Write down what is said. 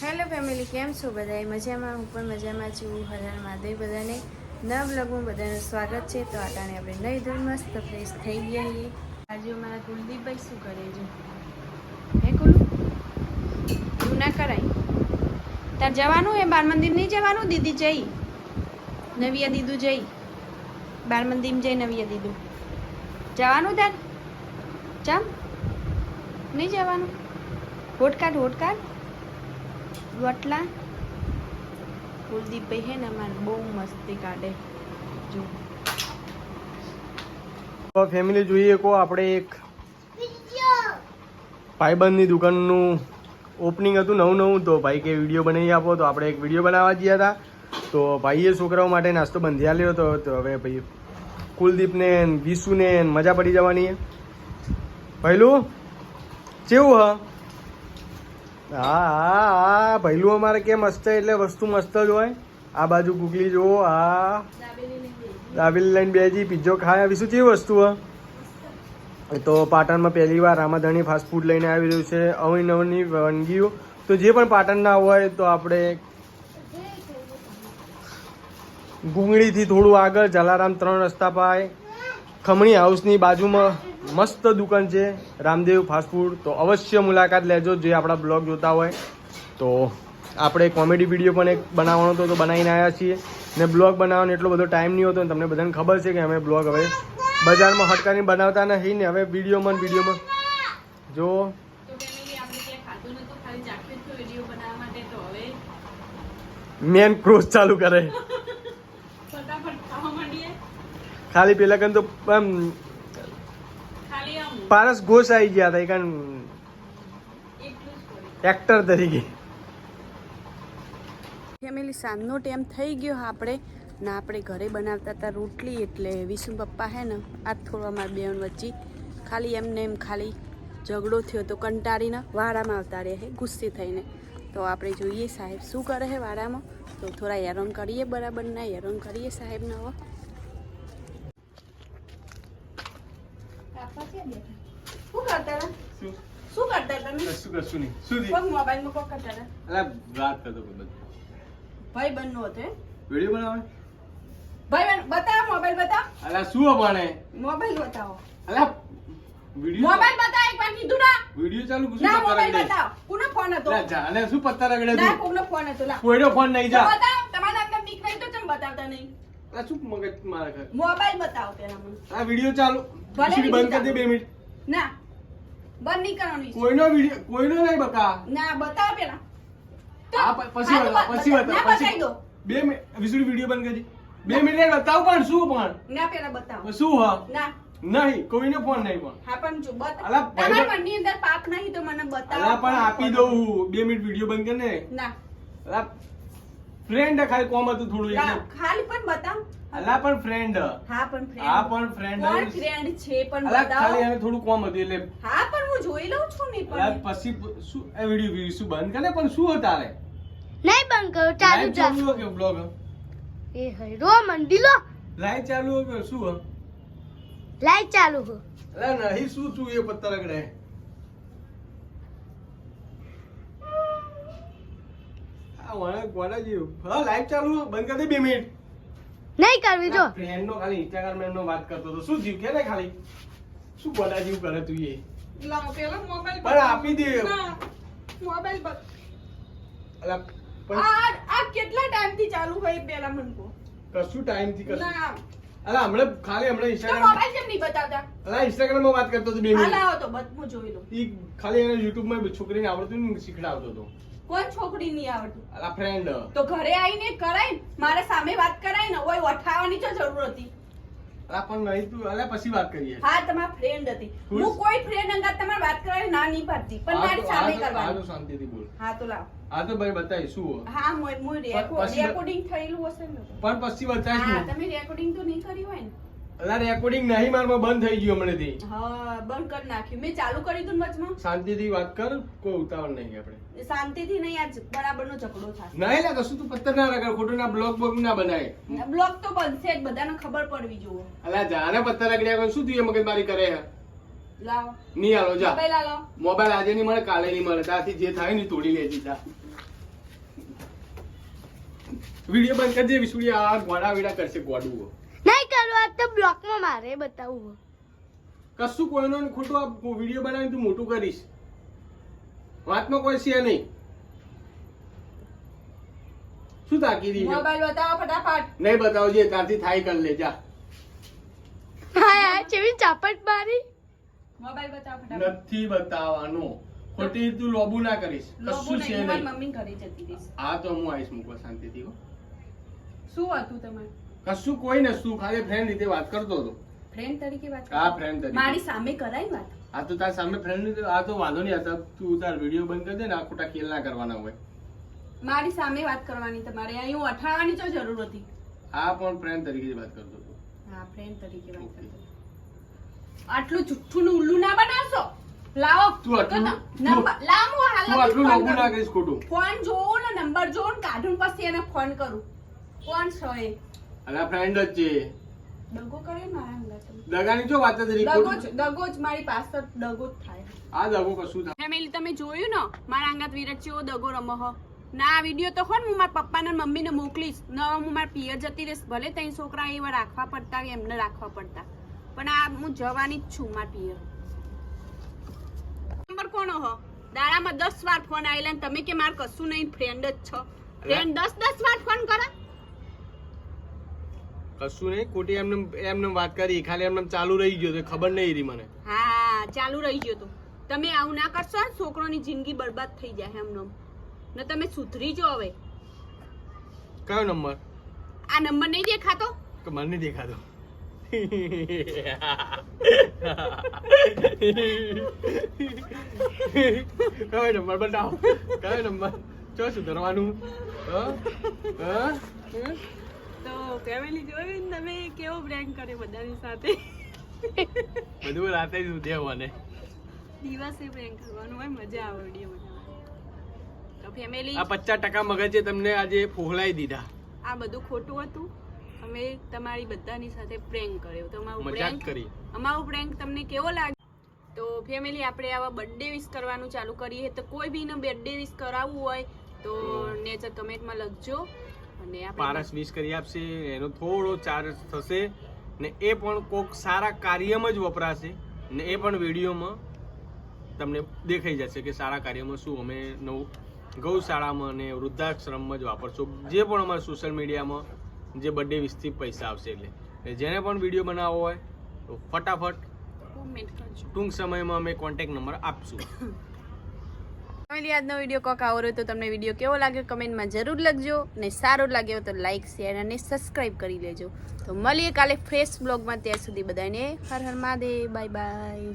Hello family, કેમ છો બધાય? મજામાં? હું પણ મજામાં છું. હર હર મહાદેવ. બધાને નવ બ્લોગમાં બધાનું સ્વાગત છે. તો આટાણે આપણે નહીં ધોઈ મસ્ત ફ્રેશ થઈ ગયા છીએ. આજે મારા કુલદીપભાઈ શું કરે છે? હે કુલુ, એવું ના કરાય. તાર જવાનું હે બાળ મંદિર? નહીં જવાનું? દીદી જઈ નવિયા દીદું જઈ બાળ મંદિરમાં જઈ નવિયા દીદું જવાનું. તાર ચમ નહીં જવાનું? હોટ કાઢ વટલા. કુલદીપભાઈ હે ને અમારે બહુ મસ્તી કાઢે. જો તો ફેમિલી જોઈએ કો આપણે એક ભાઈબંધની દુકાનનું ઓપનિંગ હતું નવું. તો ભાઈ કે વિડીયો બનાવી આપો, તો આપણે એક વિડીયો બનાવવા ગયા હતા. તો ભાઈએ છોકરાઓ માટે નાસ્તો બંધી આલ્યો હતો. તો હવે ભાઈ કુલદીપને વિશુને મજા પડી જવાની. પહેલું કેવું હા પહેલું અમારે કે મસ્ત એટલે વસ્તુ મસ્ત જ હોય. આ બાજુ ગુગલી જુઓ, આ દાબેલી લઈને બેજી પીઝો ખાયા. વિશું કેવી વસ્તુ તો પાટણમાં પહેલી વાર રામાધણી ફાસ્ટ ફૂડ લઈને આવી રહ્યું છે. અવનવી વાનગીઓ. તો જે પણ પાટણના હોય તો આપણે ગુંગળીથી થોડું આગળ જલારામ 3 રસ્તા પાય ખમણી હાઉસની બાજુમાં મસ્ત દુકાન છે રામદેવ ફાસ્ટ ફૂડ. તો અવશ્ય મુલાકાત લેજો જે આપણા બ્લોગ જોતા હોય. તો આપણે કોમેડી વિડીયો પણ એક બનાવવાનો હતો, તો બનાવીને આવ્યા છીએ. ને બ્લોગ બનાવવાનો એટલો બધો ટાઈમ નહીં હોતો. તમને બધાને ખબર છે કે અમે બ્લોગ હવે બજારમાં હટકાની બનાવતા નથી ને હવે વિડીયોમાં જો મેન ક્રોઝ ચાલુ કરે. ખાલી પેલા કન તો પારસ ઘોષ આવી ગયા હતા કારણ એક્ટર તરીકે. ફેમિલી, સાંજનો ટાઈમ થઈ ગયો. આપણે ઘરે બનાવતા હતા રોટલી. એટલે વિષ્ણુ પપ્પા હે ને આજ થોડું અમારા બેન વચ્ચે ખાલી એમને એમ ખાલી ઝઘડો થયો તો કંટાળીને વાડામાં આવતા રહે ગુસ્સે થઈને. તો આપણે જોઈએ સાહેબ શું કરે છે વાડામાં. તો થોડા હેરાન કરીએ, બરાબર ના હેરાન કરીએ સાહેબને. હવે ભાઈ બનનો હતો વિડિયો બનાવે. ભાઈ બતાવો મોબાઈલ બતાવો. અલા શું બને મોબાઈલ બતાવો. અલા વિડિયો મોબાઈલ બતાવ. એકવાર કીધું ના વિડિયો ચાલુ કુછ ના મોબાઈલ બતાવ. કોનો ફોન હતો? લા જા અલે શું પત્તા રગડે ના કોનો ફોન હતો? લા કોઈનો ફોન નહીં જા. બતાવ. તમારા અંદર બીક નહીં તો કેમ બતાવતા નહીં? અલા શું મગજ મારા ઘર. મોબાઈલ બતાવો પેલા મને. આ વિડિયો ચાલુ બીજું બંધ કરી દે 2 મિનિટ. ના બંધ નહીં કરવાની. કોઈનો વિડિયો કોઈનો નહીં બકા. ના બતાવ પેલા. આ પછી બતાવી દો. 2 મિનિટ વિસુડી વિડિયો બંધ કરી 2 મિનિટ બતાવ. પણ શું પણ ના પેલા બતાવો. શું ના નહીં કોઈનો ફોન નહીં પણ. હા પણ જો અલા તમારા મનની અંદર પાપ નહીં તો મને બતાવો. અલા પણ આપી દઉં 2 મિનિટ વિડિયો બંધ કર ને. ના અલા ફ્રેન્ડ ખાલી કોમ હતું થોડું એટલે. ખાલી પણ બતાવ. અલા પણ ફ્રેન્ડ. હા પણ ફ્રેન્ડ. હા પણ ફ્રેન્ડ. કોણ ફ્રેન્ડ છે પણ અલા બતાવો. ખાલી એને થોડું કોમ હતું એટલે. હા પણ હું જોઈ લઉં છું ને અલા પણ. પછી શું એ વિડિયો શું બંધ કરે પણ શું તારે નહીં બંધ કરો, ચાલુ લાઈવ ચાલુ હો કે બ્લોગ એ હરો મંડી લો. લાઈવ ચાલુ હો કે શું હો? લાઈટ ચાલુ હો. અલા નહીં શું તું એ પત્તા રગડે. આ વાળા ગોડા જેવું. હા લાઈવ ચાલુ હો બંધ કરી દે 2 મિનિટ. નહીં કરવી જો. ફ્રેન્ડ નો ખાલી ઇન્સ્ટાગ્રામ નો વાત કરતો તો શું જીવ કે ને ખાલી શું ગોડા જેવું કરે તું એ. લાવ પેલા મોબાઈલ પણ આપી દે. ના મોબાઈલ અલા પણ આ કેટલા ટાઈમ થી ચાલુ હોય પેલા મને કો. કશું ટાઈમ થી કશું. ના અલા હમણાં તો ઇન્સ્ટાગ્રામ મોબાઈલ કેમ નહીં બતાવતા? અલા ઇન્સ્ટાગ્રામ માં વાત કરતો હતો 2 હા મિનિટ. લાવો તો હું જોઈ લઉં. ઈ ખાલી એને યુટ્યુબ માં છોકરીને આવડતું ને શીખડાવતો હતો. કોઈ છોકરી નહીં આવડતું અલા ફ્રેન્ડ. તો ઘરે આવીને કરાય મારે સામે વાત કરાય ને ઓય વઠાવાની તો જરૂર હતી. અલા પણ નહીં તું અલા પછી વાત કરીએ. હા તમારી ફ્રેન્ડ હતી. ખુશ? હું કોઈ ફ્રેન્ડ અંગત તમારે વાત કરવાની ના નહીં પાડતી પણ મારી સામે આ કરવાની. તો શાંતિથી બોલ. હા તો લાવ. આ તો ભાઈ બતાય શું હો? હા હું પછી- રેકોર્ડિંગ થયેલું હશે ને. પણ પછી બતાય હા શું? તમે રેકોર્ડિંગ તો નહીં કરી હોય ને. અલા રેકોર્ડિંગ નહીં મારમાં બંધ થઈ ગયું હમણાંથી. હા બંધ કરી નાખ્યું. મેં ચાલુ કરી દીધું ને વચમાં. શાંતિથી વાત કર કોઈ ઉતાવળ નહીં આપણે. શાંતિથી નહીં આજ બરાબરનો ઝઘડો થાય. નહીં લા કશું તું પત્તર ના રગડ ખોટું ના બ્લોગ ના બનાય. બ્લોક તો બનશે જ બધાને ખબર પડવી જોઈએ. અલા જાને પત્તર રગડ્યા કોઈ શું તું એ મગજમારી કરે હે? લાવો નહીં આલો જા. મોબાઈલ આલો. મોબાઈલ આજે નહીં મળે કાલે નહીં મળે ત્યાંથી જે થાય ને એ તોડી લેજી જા. વિડીયો બંધ કરજે વિસુડી આ ગોડા વિડા કરશે ગોડું નહીં કરવું આ તો બ્લોકમાં મારે બતાવવું કશું કોઈનો ખોટું આ વિડીયો બનાવીને તું મોટું કરીશ વાતમાં કોઈ છે નહીં શું તાકી દી મોબાઈલ બતાવો ફટાફટ. નહીં બતાવજે ત્યાંથી થાય કર લે જા હા યાર ચેવી ચાપટ મારી મોબાઈલ બતાવો ફટાફટ. નથી બતાવવાનો ખોટી તું લોબુ ના કરીશ લોબો કશું છે નહીં, મારી નહીં મમ્મી ઘરે જતી રહીશ. આ તો હું આવીશ મૂકવા શાંતિથી હો. શું હતું તમારે? કશું કોઈ નતું ખાલી ફ્રેન્ડ રીતે વાત કરતો હતો ફ્રેન્ડ તરીકે વાત કરો? હા ફ્રેન્ડ તરીકે મારી સામે કરાઈ વાત. આ તો તાર સામે ફ્રેન્ડ રીતે આ તો વાંધો નહીં આ તું તાર વિડીયો બંધ કરી દે ને આ ખોટા ખેલ ના કરવાના હોય મારી સામે વાત કરવાની તમારે. અહીં હું અઠાવાની તો જરૂર હતી. આ પણ ફ્રેન્ડ તરીકે જ વાત કરતો હતો હા, ફ્રેન્ડ તરીકે વાત કરતો. આટલું જુઠ્ઠું નું ઉલ્લુ ના બનાવશો. લાવો તું આટલું- નંબર લાવો, હું તું હાલ આટલું જ લોબુ ફોન ના કરું. કરીશ ખોટું ફોન જોવો ને નંબર જોવો ને કાઢું પછી એને ફોન કરું. કોણ છો એ? અને આ ફ્રેન્ડ જ છે દગો કરે મારા અંગત. દગાની જો વાત તરીકે દગો જ મારી પાસે દગો જ થાય. આ દગો કશું થાય ફેમિલી તમે જોયું ને મારા અંગત વિરાટ ચેવો દગો રમો હો. ના આ વિડીયો તો ખોન હું મારા પપ્પા ને મમ્મી ને મોકલીશ. ન હું મારા પિયર જતી રહીશ. ભલે ત્રણ છોકરા એવા રાખવા પડતા કે એમને રાખવા પડતા, પણ આ હું જવાની જ છું મારા પિયર. નંબર કોનો હો? દાડામાં 10 વાર ફોન આવેલા ને તમે કે માર કશું નહીં, ફ્રેન્ડ જ છો. ફ્રેન્ડ 10 વાર ફોન કરે. કશું નહીં ખોટી એમને એમને વાત કરી ખાલી એમને ચાલુ રહી ગયો તો ખબર નહીં રહી મને હા, ચાલુ રહી ગયો તો. તમે આવું ના કરશો ને છોકરોની જિંદગી બરબાદ થઈ જાય એમનો. ને તમે સુધરી જો હવે. કયો નંબર આ નંબર નહીં દેખાતો? કે મને નહીં દેખાતો કયો નંબર બતાવો કયો નંબર ચો સુધરવાનું તો ફેમિલી જોયું ને તમે કેવો પ્રેન્ક કરે બધાની સાથે. બધું રાતે જ ઉધેવાને દિવસે પ્રેન્ક કરવાનું હોય, મજા આવે વિડીયો બનાવવાની. તો ફેમિલી આ 50% મગજે તમને આજે ફોહલાઈ દીધા આ બધું ખોટું હતું. અમે તમારી બધાની સાથે પ્રેન્ક કર્યો. તો મજાક કરી અમારો પ્રેન્ક તમને કેવો લાગ્યો? તો ફેમિલી આપણે આવા બર્થડે વિશ કરવાનું ચાલુ કરીએ. તો કોઈ બીનો બર્થડે વિશ કરાવવું હોય તો નેચર કમેન્ટમાં લખજો અને આપણે પારસ વિશ કરી આપશે. એનો થોડો ચાર્જ થશે ને એ પણ કોક સારા કાર્યમાં જ વપરાશે ને એ પણ વિડીયોમાં તમને દેખાઈ જશે કે સારા કાર્યમાં શું અમે નવું ગૌશાળામાં અને વૃદ્ધાશ્રમમાં જ વાપરશો. જે પણ અમારા સોશિયલ મીડિયામાં જે બર્થડે વિશથી પૈસા આવશે એટલે જેને પણ વિડીયો બનાવવો હોય તો ફટાફટ કોમેન્ટ કરજો. ટૂંક સમયમાં અમે કોન્ટેક્ટ નંબર આપશું. ફેમિલી આજનો વિડીયો કોક આવો રહ્યો તો તમને વિડીયો કેવો લાગ્યો કમેન્ટમાં જરૂર લખજો અને સારો લાગ્યો તો લાઈક શેર અને સબસ્ક્રાઈબ કરી લેજો. તો મળીએ કાલે ફ્રેશ બ્લોગમાં. ત્યાં સુધી બધાને હર હર મહાદેવ. Bye by.